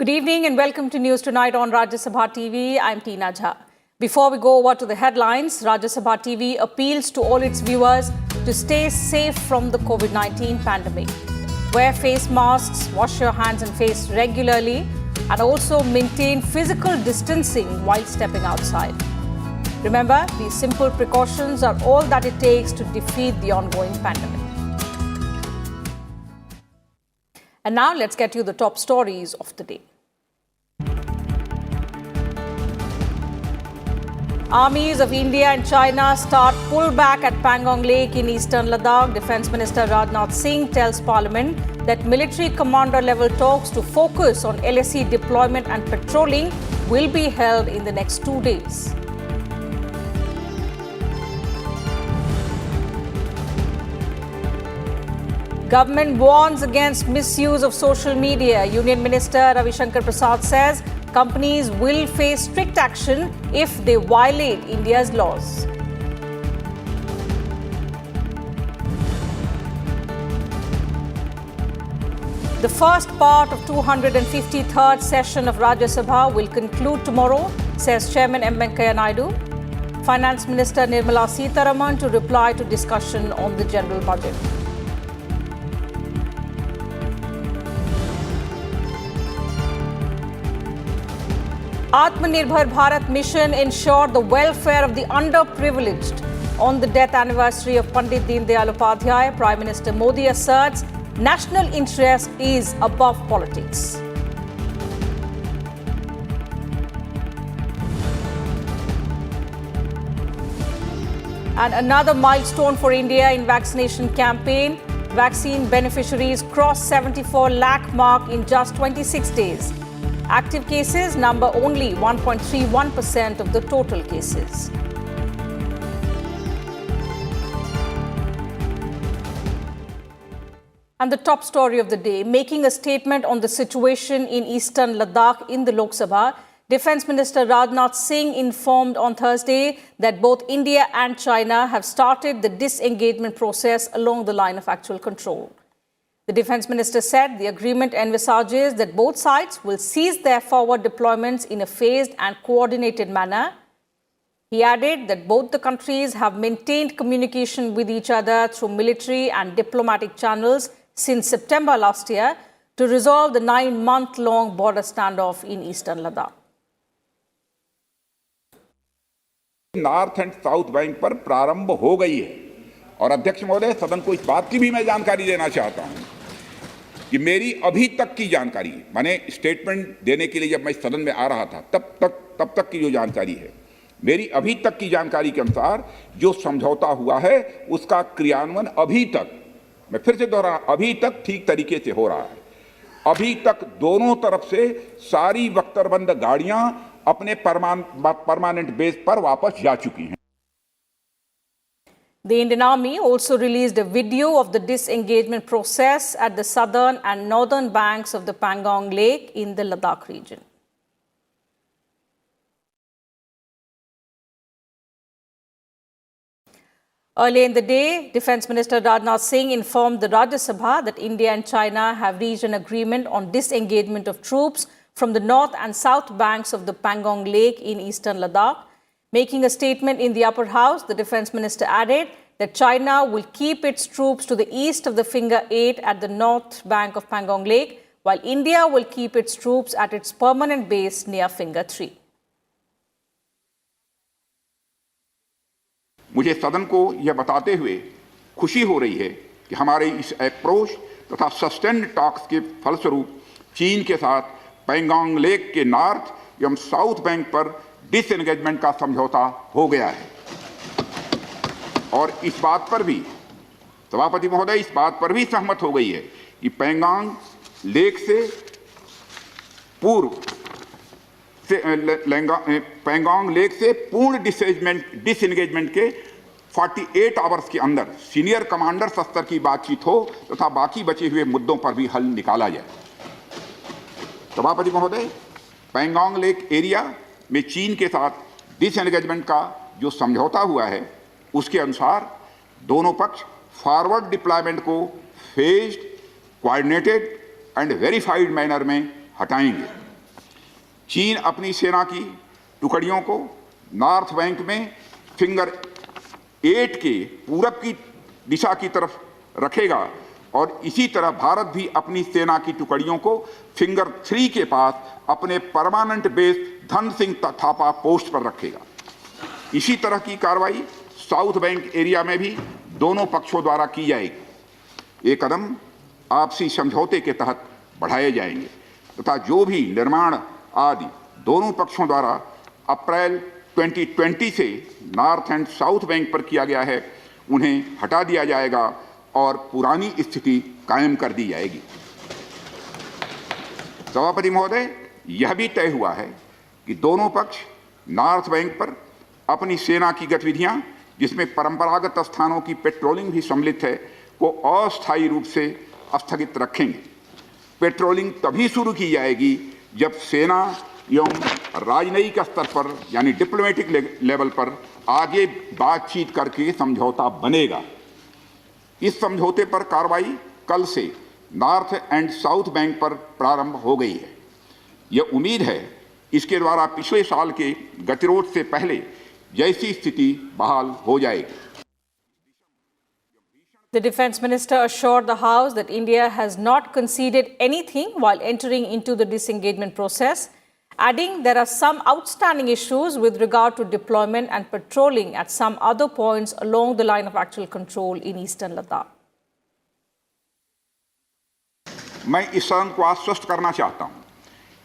Good evening and welcome to News Tonight on Rajya Sabha TV. I'm Tina Jha. Before we go over to the headlines, Rajya Sabha TV appeals to all its viewers to stay safe from the COVID-19 pandemic. Wear face masks, wash your hands and face regularly, and also maintain physical distancing while stepping outside. Remember, these simple precautions are all that it takes to defeat the ongoing pandemic. And now let's get you the top stories of the day. Armies of India and China start pullback at Pangong Lake in eastern Ladakh. Defence Minister Rajnath Singh tells Parliament that military commander-level talks to focus on LSE deployment and patrolling will be held in the next 2 days. Government warns against misuse of social media. Union Minister Ravi Shankar Prasad says companies will face strict action if they violate India's laws. The first part of 253rd session of Rajya Sabha will conclude tomorrow, says Chairman M. Venkaiah Naidu. Finance Minister Nirmala Sitharaman to reply to discussion on the general budget. Atmanirbhar Bharat mission ensured the welfare of the underprivileged. On the death anniversary of Pandit Deen Dayal Upadhyay, Prime Minister Modi asserts national interest is above politics. And another milestone for India in vaccination campaign. Vaccine beneficiaries crossed 74 lakh mark in just 26 days. Active cases number only 1.31% of the total cases. And the top story of the day, making a statement on the situation in eastern Ladakh in the Lok Sabha, Defence Minister Rajnath Singh informed on Thursday that both India and China have started the disengagement process along the line of actual control. The Defence Minister said the agreement envisages that both sides will cease their forward deployments in a phased and coordinated manner. He added that both the countries have maintained communication with each other through military and diplomatic channels since September last year to resolve the 9-month-long border standoff in eastern Ladakh. North and south bank पर प्रारंभ हो गई है और अध्यक्ष महोदय सदन को इस बात की भी मैं जानकारी देना चाहता हूं कि मेरी अभी तक की जानकारी, माने स्टेटमेंट देने के लिए जब मैं सदन में आ रहा था तब तक की जो जानकारी है, मेरी अभी तक की जानकारी के अनुसार जो समझौता हुआ है उसका क्रियान्वयन अभी तक, मैं फिर से दोहरा, अभी तक ठीक तरीके से हो रहा है। अभी तक दोनों तरफ से सारी बख्तरबंद गाड़ियां अपने परमानेंट बेस पर वापस जा चुकी हैं। The Indian Army also released a video of the disengagement process at the southern and northern banks of the Pangong Lake in the Ladakh region. Earlier in the day, Defence Minister Rajnath Singh informed the Rajya Sabha that India and China have reached an agreement on disengagement of troops from the north and south banks of the Pangong Lake in eastern Ladakh. Making a statement in the upper house, the Defence Minister added that China will keep its troops to the east of the Finger 8 at the north bank of Pangong Lake, while India will keep its troops at its permanent base near Finger 3. मुझे सदन को यह बताते हुए खुशी हो रही है कि हमारे इस अप्रोच तथा सस्टेन्ड टॉक्स के फलस्वरूप चीन के साथ पैंगोंग लेक के नॉर्थ एवं साउथ बैंक पर डिसएंगेजमेंट का समझौता हो गया है और इस बात पर भी सभापति महोदय इस बात पर भी सहमत हो गई है कि पैंगोंग लेक से पूर्व से पैंगोंग लेक से पूर्ण डिसएंगेजमेंट के 48 आवर्स के अंदर सीनियर कमांडर स्तर की बातचीत हो तथा बाकी बचे हुए मुद्दों पर भी हल निकाला जाए। सभापति महोदय, पैंगोंग लेक एरिया में चीन के साथ डिसएंगेजमेंट का जो समझौता हुआ है उसके अनुसार दोनों पक्ष फॉरवर्ड डिप्लॉयमेंट को phased, coordinated and verified manner में हटाएंगे। चीन अपनी सेना की टुकड़ियों को नॉर्थ बैंक में फिंगर 8 के पूरब की दिशा की तरफ रखेगा और इसी तरह भारत भी अपनी सेना की टुकड़ियों को फिंगर 3 के पास अपने permanent base Dhan Singh Thapa post पर रखेगा। इसी तरह की कार्रवाई साउथ बैंक एरिया में भी दोनों पक्षों द्वारा की जाएगी। ये कदम आपसी समझौते के तहत बढ़ाए जाएंगे तथा जो भी निर्माण आदि दोनों पक्षों द्वारा अप्रैल 2020 से नॉर्थ एंड साउथ बैंक पर किया गया है उन्हें हटा दिया जाएगा और पुरानी स्थिति कायम कर दी जाएगी। सभापति महोदय, यह भी तय हुआ है कि दोनों पक्ष नॉर्थ बैंक पर अपनी सेना की गतिविधियां, जिसमें परंपरागत स्थानों की पेट्रोलिंग भी सम्मिलित है, को अस्थायी रूप से स्थगित रखेंगे। पेट्रोलिंग तभी शुरू की जाएगी जब सेना एवं राजनयिक स्तर पर यानी डिप्लोमेटिक लेवल पर आगे बातचीत करके समझौता बनेगा। इस समझौते पर कार्रवाई कल से नॉर्थ एंड साउथ बैंक पर प्रारंभ हो गई है। यह उम्मीद है इसके द्वारा पिछले साल के गतिरोध से पहले जैसी स्थिति बहाल हो जाएगी। The Defence Minister assured the House that India has not conceded anything while entering into the disengagement process, adding there are some outstanding issues with regard to deployment and patrolling at some other points along the line of actual control in eastern Ladakh. मैं इस सदन को आश्वस्त करना चाहता हूं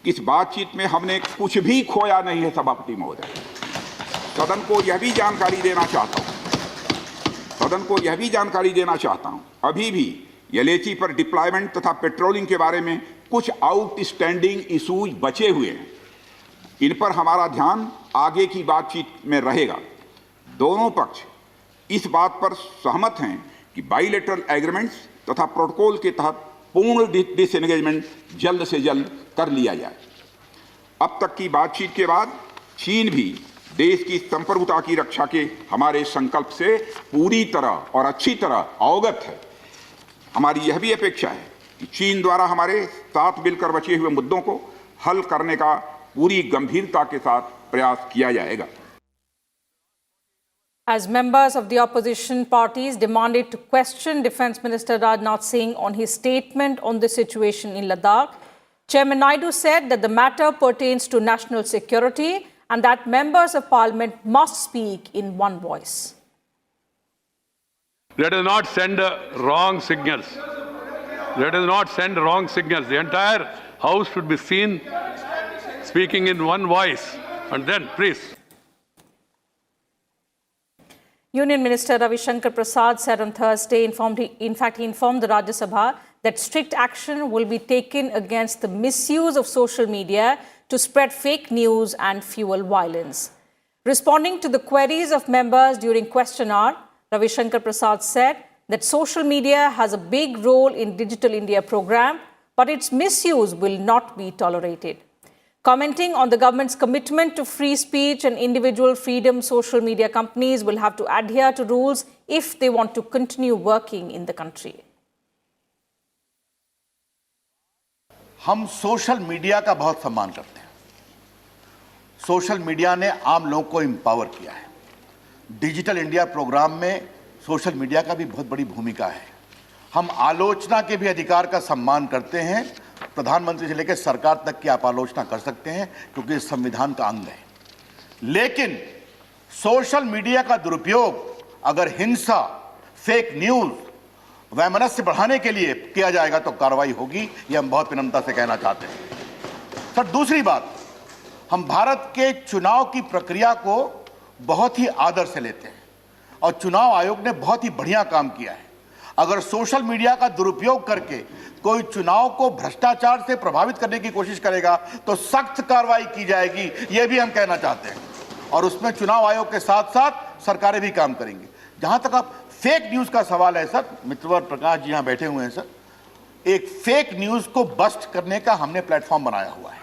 कि इस बातचीत में हमने कुछ भी खोया नहीं है। सभापति महोदय, सदन को यह भी जानकारी देना चाहता हूं अभी भी यलेची पर डिप्लॉयमेंट तथा पेट्रोलिंग के बारे में कुछ आउटस्टैंडिंग इश्यूज बचे हुए हैं। इन पर हमारा ध्यान आगे की बातचीत में रहेगा। दोनों पक्ष इस बात पर सहमत हैं कि बाइलेटरल एग्रीमेंट्स तथा प्रोटोकॉल के तहत पूर्ण डिसएंगेजमेंट जल्द से जल्द कर लिया जाए। अब तक की बातचीत के बाद चीन भी देश की संप्रभुता की रक्षा के हमारे संकल्प से पूरी तरह और अच्छी तरह अवगत है। हमारी यह भी अपेक्षा है कि चीन द्वारा हमारे साथ मिलकर बचे हुए मुद्दों को हल करने का पूरी गंभीरता के साथ प्रयास किया जाएगा। As members of the opposition parties demanded to question Defence Minister Rajnath Singh on his statement on the situation in Ladakh, Chairman Naidu said that the matter pertains to national security and that members of parliament must speak in one voice. Let us not send wrong signals. Let us not send wrong signals. The entire House should be seen speaking in one voice. And then, please. Union Minister Ravi Shankar Prasad said on Thursday, he informed the Rajya Sabha that strict action will be taken against the misuse of social media to spread fake news and fuel violence. Responding to the queries of members during question hour, Ravi Shankar Prasad said that social media has a big role in Digital India program, but its misuse will not be tolerated. Commenting on the government's commitment to free speech and individual freedom, social media companies will have to adhere to rules if they want to continue working in the country. हम social media का बहुत सम्मान करते हैं। Social media ने आम लोगों को एम्पावर किया है। डिजिटल इंडिया प्रोग्राम में सोशल मीडिया का भी बहुत बड़ी भूमिका है। हम आलोचना के भी अधिकार का सम्मान करते हैं। प्रधानमंत्री से लेकर सरकार तक की आप आलोचना कर सकते हैं क्योंकि ये संविधान का अंग है। लेकिन सोशल मीडिया का दुरुपयोग अगर हिंसा, फेक न्यूज, वैमनस्य बढ़ाने के लिए किया जाएगा तो कार्रवाई होगी। ये हम बहुत विनम्रता से कहना चाहते हैं। सर, दूसरी बात, हम भारत के चुनाव की प्रक्रिया को बहुत ही आदर से लेते हैं और चुनाव आयोग ने बहुत ही बढ़िया काम किया है। अगर सोशल मीडिया का दुरुपयोग करके कोई चुनाव को भ्रष्टाचार से प्रभावित करने की कोशिश करेगा तो सख्त कार्रवाई की जाएगी, यह भी हम कहना चाहते हैं। और उसमें चुनाव आयोग के साथ साथ सरकारें भी काम करेंगी। जहां तक आप फेक न्यूज का सवाल है सर, मित्रवर प्रकाश जी यहां बैठे हुए हैं सर, एक फेक न्यूज को बस्ट करने का हमने प्लेटफॉर्म बनाया हुआ है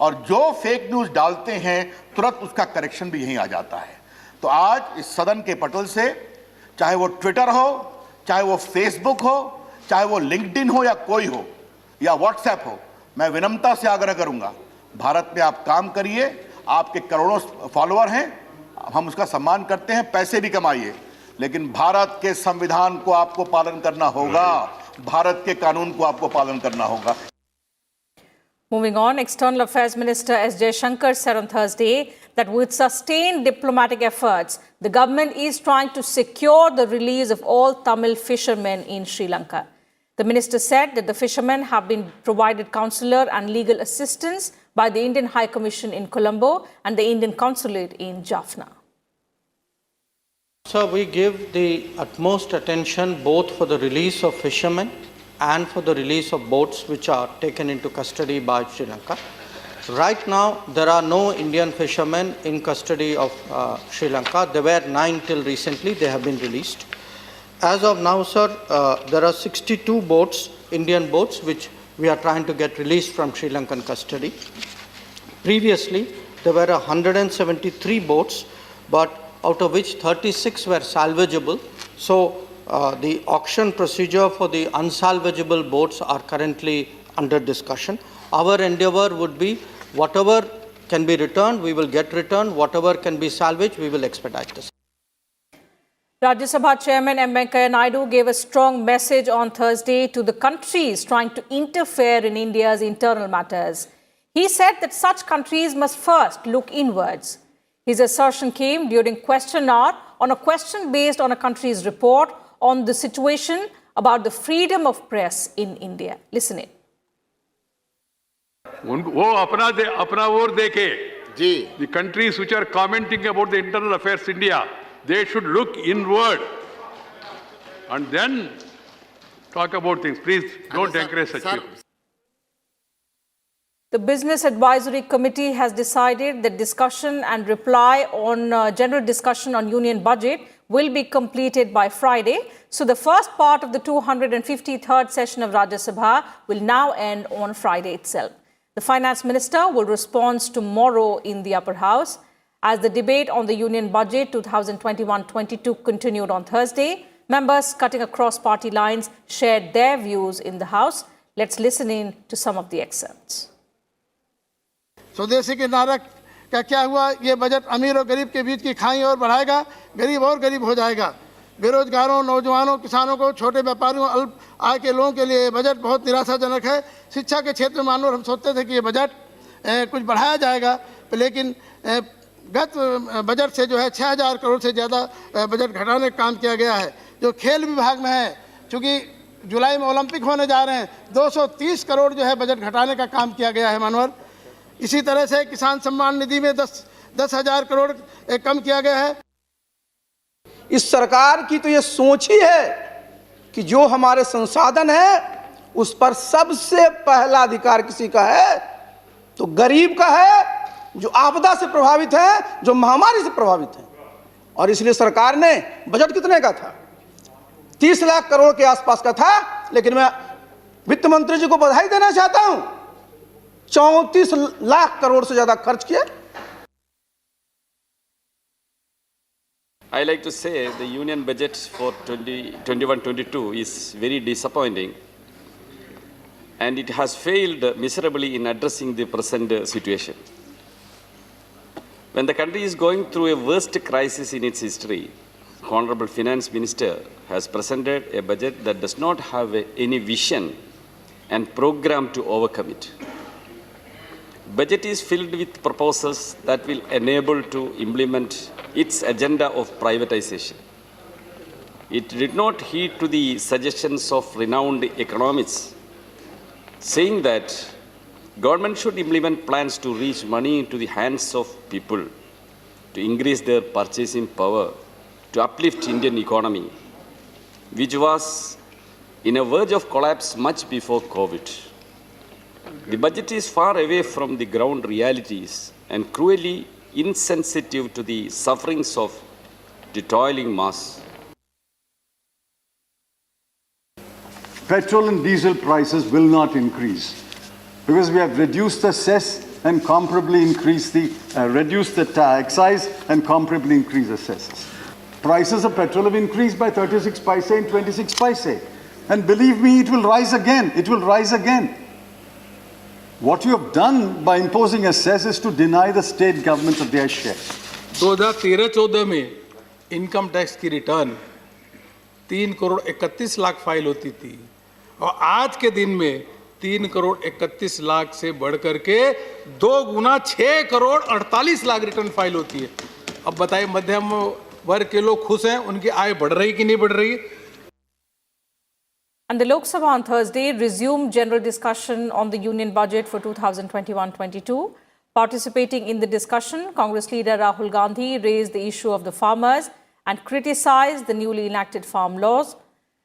और जो फेक न्यूज डालते हैं तुरंत उसका करेक्शन भी यहीं आ जाता है। तो आज इस सदन के पटल से, चाहे वो ट्विटर हो, चाहे वो फेसबुक हो, चाहे वो लिंक्डइन हो या कोई हो या व्हाट्सएप हो, मैं विनम्रता से आग्रह करूंगा, भारत में आप काम करिए, आपके करोड़ों फॉलोअर हैं, हम उसका सम्मान करते हैं, पैसे भी कमाइए, लेकिन भारत के संविधान को आपको पालन करना होगा, भारत के कानून को आपको पालन करना होगा। Moving on, External Affairs Minister S. Jaishankar said on Thursday that with sustained diplomatic efforts, the government is trying to secure the release of all Tamil fishermen in Sri Lanka. The minister said that the fishermen have been provided consular and legal assistance by the Indian High Commission in Colombo and the Indian Consulate in Jaffna. So we give the utmost attention both for the release of fishermen and for the release of boats which are taken into custody by Sri Lanka. Right now, there are no Indian fishermen in custody of Sri Lanka. There were 9 till recently. They have been released. As of now, sir, there are 62 boats, Indian boats, which we are trying to get released from Sri Lankan custody. Previously, there were 173 boats, but out of which 36 were salvageable. So, the auction procedure for the unsalvageable boats are currently under discussion. Our endeavor would be whatever can be returned, we will get returned. Whatever can be salvaged, we will expedite this. Rajya Sabha Chairman M. Venkaiah Naidu gave a strong message on Thursday to the countries trying to interfere in India's internal matters. He said that such countries must first look inwards. His assertion came during question hour on a question based on a country's report on the situation about the freedom of press in India. Listen in. वो अपना ओर देखे जी. The countries which are commenting about the internal affairs India, they should look inward and then talk about things. Please don't encourage such people. The Business Advisory Committee has decided that discussion and reply on general discussion on union budget will be completed by Friday. So the first part of the 253rd session of Rajya Sabha will now end on Friday itself. The Finance Minister will respond tomorrow in the Upper House. As the debate on the Union Budget 2021-22 continued on Thursday, members cutting across party lines shared their views in the House. Let's listen in to some of the excerpts. स्वदेशी के नारा का क्या हुआ? ये budget अमीर और गरीब के बीच की खाई और बढ़ाएगा, गरीब और गरीब हो जाएगा। बेरोजगारों, नौजवानों, किसानों को, छोटे व्यापारियों, अल्प आय के लोगों के लिए बजट बहुत निराशाजनक है। शिक्षा के क्षेत्र में मानो हम सोचते थे कि ये बजट कुछ बढ़ाया जाएगा, लेकिन गत बजट से जो है 6000 करोड़ से ज़्यादा बजट घटाने का काम किया गया है। जो खेल विभाग में है, चूँकि जुलाई में ओलंपिक होने जा रहे हैं, 230 करोड़ जो है बजट घटाने का काम किया गया है मानवर। इसी तरह से किसान सम्मान निधि में 10,000 करोड़ कम किया गया है। इस सरकार की तो ये सोच ही है कि जो हमारे संसाधन है उस पर सबसे पहला अधिकार किसी का है तो गरीब का है, जो आपदा से प्रभावित है, जो महामारी से प्रभावित है। और इसलिए सरकार ने बजट कितने का था? 30 लाख करोड़ के आसपास का था, लेकिन मैं वित्त मंत्री जी को बधाई देना चाहता हूं, 34 लाख करोड़ से ज्यादा खर्च किया। I like to say the union budget for 2021-22 is very disappointing, and it has failed miserably in addressing the present situation. When the country is going through a worst crisis in its history, Honorable Finance Minister has presented a budget that does not have any vision and program to overcome it. Budget is filled with proposals that will enable to implement its agenda of privatization. It did not heed to the suggestions of renowned economists, saying that government should implement plans to reach money into the hands of people, to increase their purchasing power, to uplift Indian economy, which was in a verge of collapse much before COVID. The budget is far away from the ground realities and cruelly insensitive to the sufferings of the toiling mass. Petrol and diesel prices will not increase because we have reduced the cess and comparably reduced the excise and comparably increased the cess. Prices of petrol have increased by 36 paise and 26 paise. And believe me, it will rise again. It will rise again. What you have done by imposing a cess is to deny the state governments of their share. 2013-14 में income tax की return 3 crore 31 lakh file होती थी और आज के दिन में 3 करोड़ 31 लाख से बढ़ करके 2 गुना 6 करोड़ 48 लाख रिटर्न फाइल होती है। अब बताइए मध्यम वर्ग के लोग खुश हैं, उनकी आय बढ़ रही कि नहीं बढ़ रही? And the Lok Sabha on Thursday resumed general discussion on the union budget for 2021-22. Participating in the discussion, Congress leader Rahul Gandhi raised the issue of the farmers and criticized the newly enacted farm laws.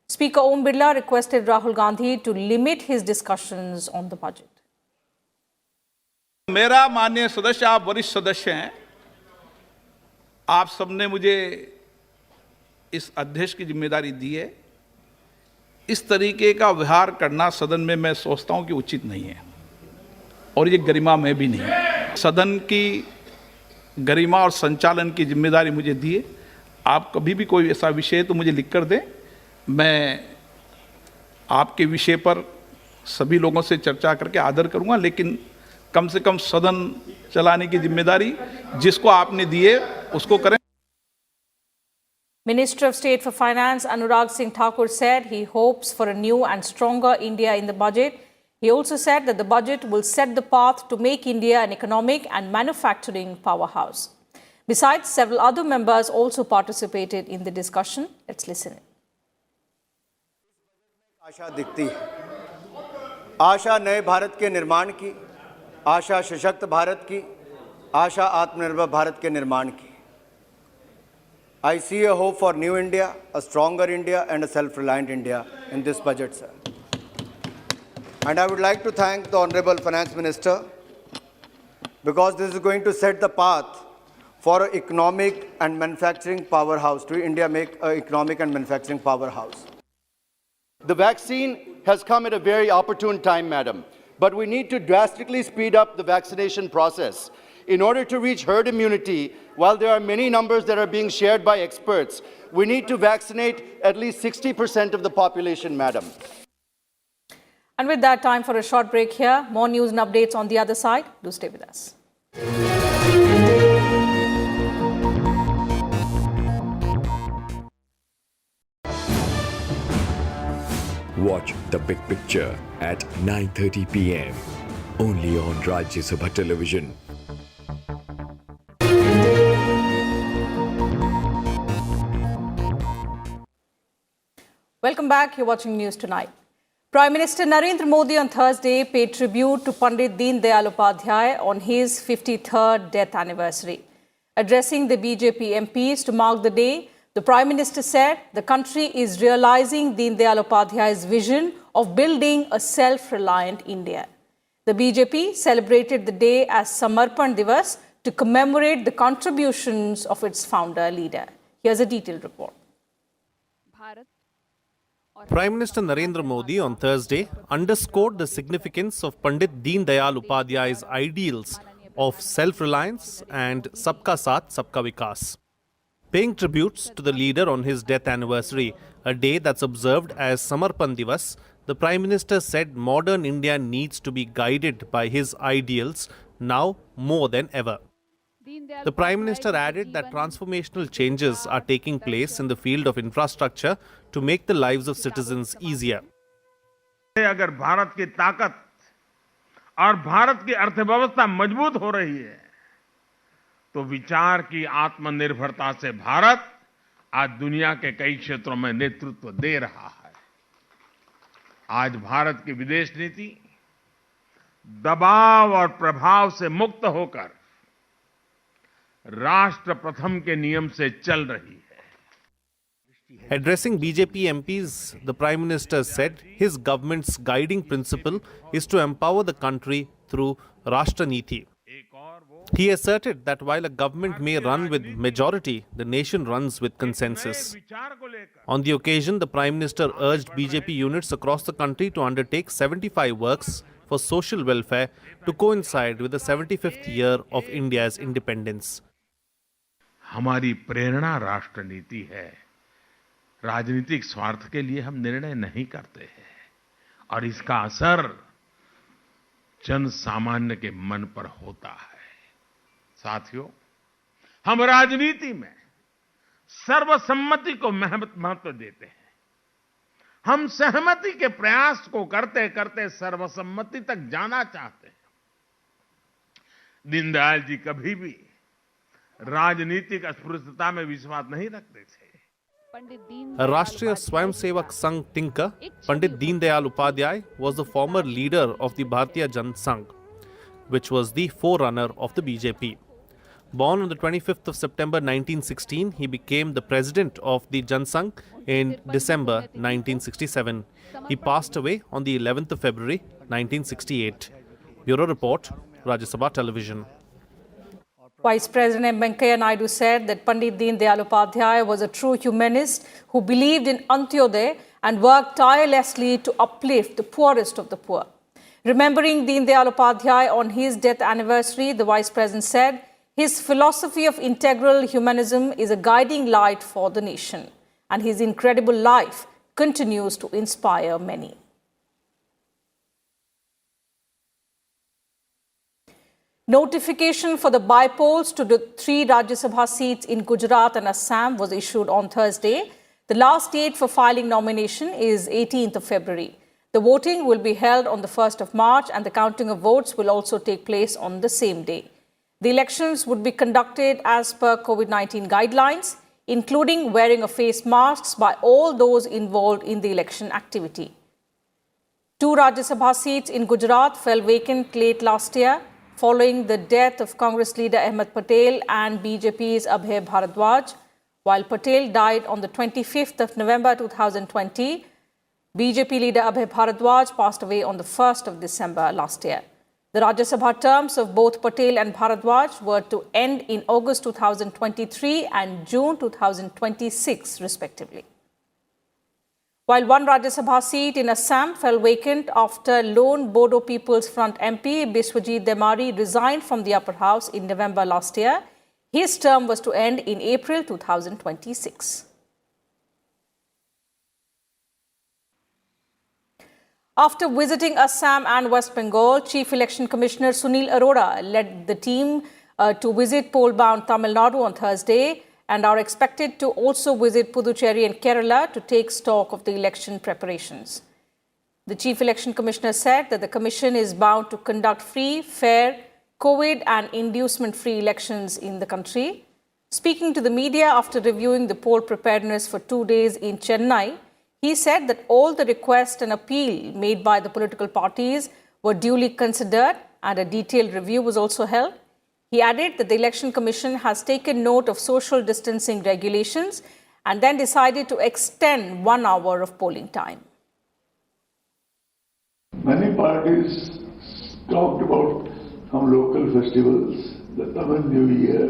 Speaker Om Birla requested Rahul Gandhi to limit his discussions on the budget. मेरा माननीय सदस्य, आप वरिष्ठ सदस्य हैं, आप सबने मुझे इस अध्यक्ष की जिम्मेदारी दी है। इस तरीके का व्यवहार करना सदन में मैं सोचता हूं कि उचित नहीं है और ये गरिमा में भी नहीं है। सदन की गरिमा और संचालन की जिम्मेदारी मुझे दी है। आप कभी भी कोई ऐसा विषय तो मुझे लिख कर दें, मैं आपके विषय पर सभी लोगों से चर्चा करके आदर करूंगा, लेकिन कम से कम सदन चलाने की जिम्मेदारी जिसको आपने दी है उसको करें। Minister of State for Finance Anurag Singh Thakur said he hopes for a new and stronger India in the budget. He also said that the budget will set the path to make India an economic and manufacturing powerhouse. Besides, several other members also participated in the discussion. Let's listen in. आशा दिखती है, आशा नए भारत के निर्माण की, आशा सशक्त भारत की, आशा आत्मनिर्भर भारत के निर्माण की। I see a hope for new India, a stronger India and a self-reliant India in this budget, sir. And I would like to thank the Honorable Finance Minister because this is going to set the path for an economic and manufacturing powerhouse, to India make an economic and manufacturing powerhouse. The vaccine has come at a very opportune time, madam, but we need to drastically speed up the vaccination process. In order to reach herd immunity, while there are many numbers that are being shared by experts, we need to vaccinate at least 60% of the population, madam. And with that, time for a short break here. More news and updates on the other side. Do stay with us. Watch The Big Picture at 9:30 p.m. only on Rajya Sabha television. Welcome back. You're watching News Tonight. Prime Minister Narendra Modi on Thursday paid tribute to Pandit Deen Dayal Upadhyay on his 53rd death anniversary. Addressing the BJP MPs to mark the day, the Prime Minister said the country is realizing Deen Dayal Upadhyay's vision of building a self-reliant India. The BJP celebrated the day as Samarpan Divas to commemorate the contributions of its founder leader. Here's a detailed report. Prime Minister Narendra Modi on Thursday underscored the significance of Pandit Deen Dayal Upadhyay's ideals of self-reliance and Sabka Saath, Sabka Vikas. Paying tributes to the leader on his death anniversary, a day that's observed as Samarpan Divas, the Prime Minister said modern India needs to be guided by his ideals now more than ever. The Prime Minister added that transformational changes are taking place in the field of infrastructure to make the lives of citizens easier. अगर भारत की ताकत और भारत की अर्थव्यवस्था मजबूत हो रही है, तो विचार की आत्मनिर्भरता से भारत आज दुनिया के कई क्षेत्रों में नेतृत्व दे रहा है। आज भारत की विदेश नीति दबाव और प्रभाव से मुक्त होकर राष्ट्र प्रथम के नियम से चल रही है। Addressing BJP MPs, the Prime Minister said his government's guiding principle is to empower the country through Rashtra Niti. He asserted that while a government may run with majority, the nation runs with consensus. On the occasion, the Prime Minister urged BJP units across the country to undertake 75 works for social welfare to coincide with the 75th year of India's independence. हमारी प्रेरणा राष्ट्र नीति है। राजनीतिक स्वार्थ के लिए हम निर्णय नहीं करते हैं और इसका असर जन सामान्य के मन पर होता है। साथियों, हम राजनीति में सर्वसम्मति को महत्व देते हैं। हम सहमति के प्रयास को करते करते सर्वसम्मति तक जाना चाहते हैं। दीनदयाल जी कभी भी राजनीतिक अस्पृश्यता में विश्वास नहीं रखते थे। Rashtriya Swayamsevak Sangh thinker Pandit Deen Dayal Upadhyay was the former leader of the Bharatiya Jan Sangh, which was the forerunner of the BJP. Born on the 25th of September 1916, he became the president of the Jan Sangh in December 1967. He passed away on the 11th of February 1968. Bureau Report, Rajya Sabha Television. Vice President Venkaiah Naidu said that Pandit Deen Dayal Upadhyay was a true humanist who believed in Antyodaya and worked tirelessly to uplift the poorest of the poor. Remembering Deen Dayal Upadhyay on his death anniversary, the Vice President said his philosophy of integral humanism is a guiding light for the nation, and his incredible life continues to inspire many. Notification for the by-polls to the 3 Rajya Sabha seats in Gujarat and Assam was issued on Thursday. The last date for filing nomination is 18th of February. The voting will be held on the 1st of March and the counting of votes will also take place on the same day. The elections would be conducted as per COVID-19 guidelines, including wearing of face masks by all those involved in the election activity. 2 Rajya Sabha seats in Gujarat fell vacant late last year, following the death of Congress leader Ahmed Patel and BJP's Abhay Bharadwaj. While Patel died on the 25th of November 2020, BJP leader Abhay Bharadwaj passed away on the 1st of December last year. The Rajya Sabha terms of both Patel and Bharadwaj were to end in August 2023 and June 2026, respectively. While 1 Rajya Sabha seat in Assam fell vacant after lone Bodo People's Front MP Biswajit Demari resigned from the upper house in November last year, his term was to end in April 2026. After visiting Assam and West Bengal, Chief Election Commissioner Sunil Arora led the team to visit poll-bound Tamil Nadu on Thursday and are expected to also visit Puducherry and Kerala to take stock of the election preparations. The Chief Election Commissioner said that the Commission is bound to conduct free, fair, COVID and inducement-free elections in the country. Speaking to the media after reviewing the poll preparedness for 2 days in Chennai, he said that all the requests and appeal made by the political parties were duly considered and a detailed review was also held. He added that the Election Commission has taken note of social distancing regulations and then decided to extend 1 hour of polling time. Many parties talked about some local festivals, the Tamil New Year,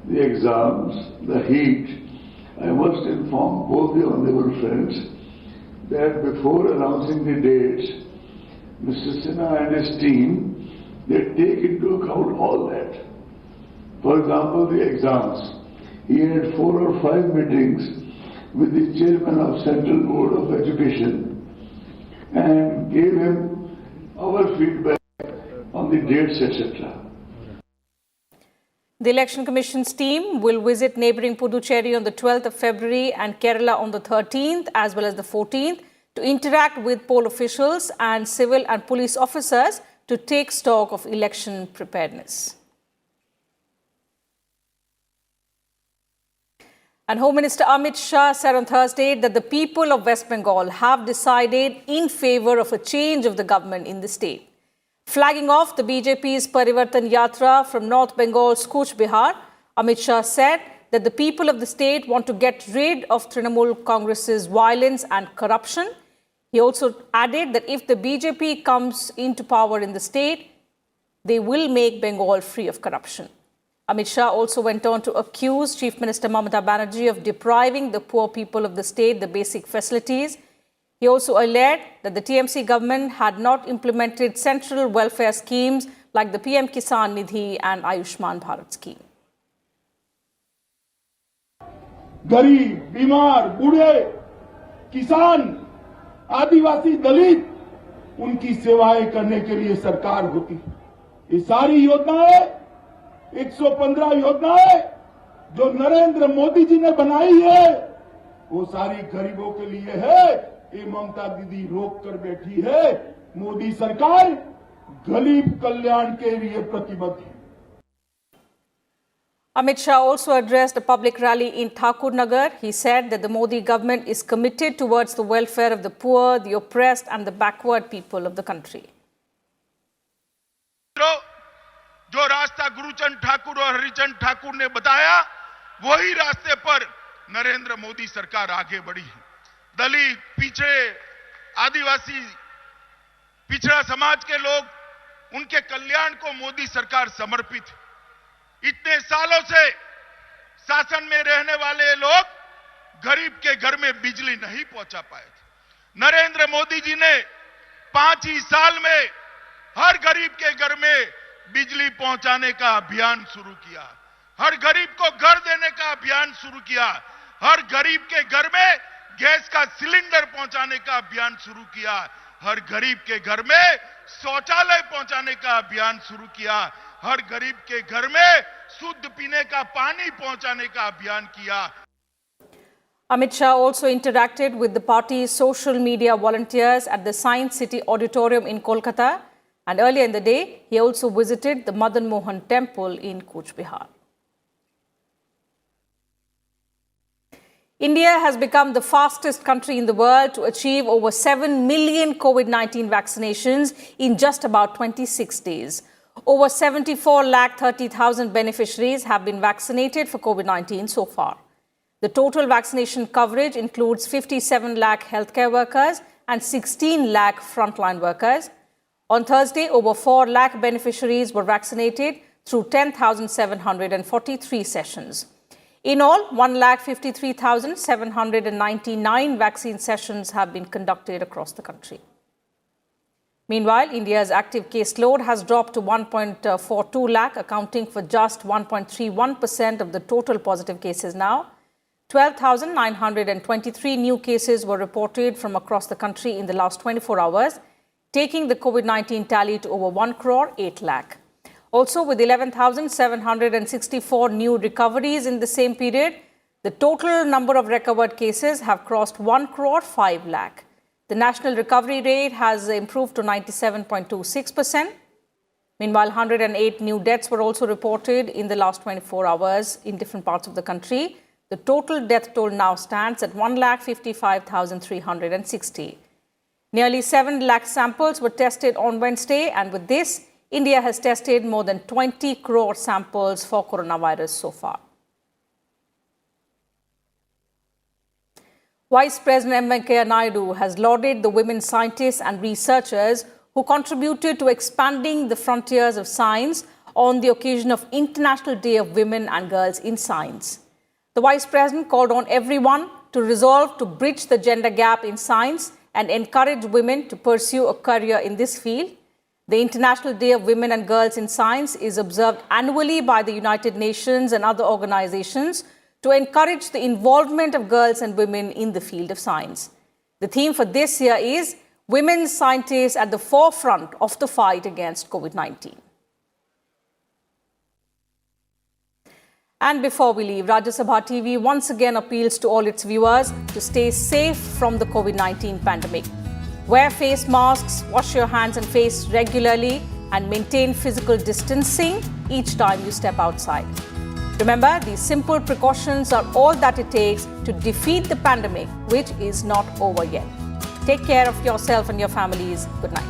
the exams, the heat. I must inform both the honourable friends that before announcing the dates, Mr. Sinha and his team, they take into account all that. For example, the exams. He had 4 or 5 meetings with the chairman of Central Board of Education and gave him our feedback on the dates, etc. The Election Commission's team will visit neighbouring Puducherry on the 12th of February and Kerala on the 13th as well as the 14th to interact with poll officials and civil and police officers to take stock of election preparedness. And Home Minister Amit Shah said on Thursday that the people of West Bengal have decided in favour of a change of the government in the state. Flagging off the BJP's Parivartan Yatra from North Bengal's Cooch Behar, Amit Shah said that the people of the state want to get rid of Trinamool Congress's violence and corruption. He also added that if the BJP comes into power in the state, they will make Bengal free of corruption. Amit Shah also went on to accuse Chief Minister Mamata Banerjee of depriving the poor people of the state the basic facilities. He also alleged that the TMC government had not implemented central welfare schemes like the PM Kisan Nidhi and Ayushman Bharat scheme. गरीब, बीमार, बूढ़े, किसान, आदिवासी, दलित उनकी सेवाएं करने के लिए सरकार होती है। ये सारी योजनाएं 115 योजनाएं जो नरेंद्र मोदी जी ने बनाई है वो सारी गरीबों के लिए है। ये ममता दीदी रोक कर बैठी है। मोदी सरकार गरीब कल्याण के लिए प्रतिबद्ध है। Amit Shah also addressed a public rally in Thakur Nagar. He said that the Modi government is committed towards the welfare of the poor, the oppressed and the backward people of the country. जो रास्ता गुरुचंद ठाकुर और हरिचंद ठाकुर ने बताया वही रास्ते पर नरेंद्र मोदी सरकार आगे बढ़ी है। दलित, पिछड़े, आदिवासी, पिछड़ा समाज के लोग उनके कल्याण को मोदी सरकार समर्पित है। इतने सालों से शासन में रहने वाले लोग गरीब के घर में बिजली नहीं पहुंचा पाए थे। नरेंद्र मोदी जी ने 5 ही साल में हर गरीब के घर में बिजली पहुंचाने का अभियान शुरू किया। हर गरीब को घर देने का अभियान शुरू किया। हर गरीब के घर में गैस का सिलेंडर पहुंचाने का अभियान शुरू किया। हर गरीब के घर में शौचालय पहुंचाने का अभियान शुरू किया। हर गरीब के घर में शुद्ध पीने का पानी पहुंचाने का अभियान किया। Amit Shah also interacted with the party's social media volunteers at the Science City Auditorium in Kolkata. And earlier in the day, he also visited the Madan Mohan Temple in Cooch Behar. India has become the fastest country in the world to achieve over 7 million COVID-19 vaccinations in just about 26 days. Over 74,30,000 beneficiaries have been vaccinated for COVID-19 so far. The total vaccination coverage includes 57 lakh healthcare workers and 16 lakh frontline workers. On Thursday, over 4 lakh beneficiaries were vaccinated through 10,743 sessions. In all, 1,53,799 vaccine sessions have been conducted across the country. Meanwhile, India's active caseload has dropped to 1.42 lakh, accounting for just 1.31% of the total positive cases now. 12,923 new cases were reported from across the country in the last 24 hours, taking the COVID-19 tally to over 1 crore 8 lakh. Also, with 11,764 new recoveries in the same period, the total number of recovered cases have crossed 1 crore 5 lakh. The national recovery rate has improved to 97.26%. Meanwhile, 108 new deaths were also reported in the last 24 hours in different parts of the country. The total death toll now stands at 1,55,360. Nearly 7 lakh samples were tested on Wednesday, and with this, India has tested more than 20 crore samples for coronavirus so far. Vice President M. Venkaiah Naidu has lauded the women scientists and researchers who contributed to expanding the frontiers of science on the occasion of International Day of Women and Girls in Science. The Vice President called on everyone to resolve to bridge the gender gap in science and encourage women to pursue a career in this field. The International Day of Women and Girls in Science is observed annually by the United Nations and other organizations to encourage the involvement of girls and women in the field of science. The theme for this year is Women Scientists at the Forefront of the Fight Against COVID-19. And before we leave, Rajya Sabha TV once again appeals to all its viewers to stay safe from the COVID-19 pandemic. Wear face masks, wash your hands and face regularly, and maintain physical distancing each time you step outside. Remember, these simple precautions are all that it takes to defeat the pandemic, which is not over yet. Take care of yourself and your families. Good night.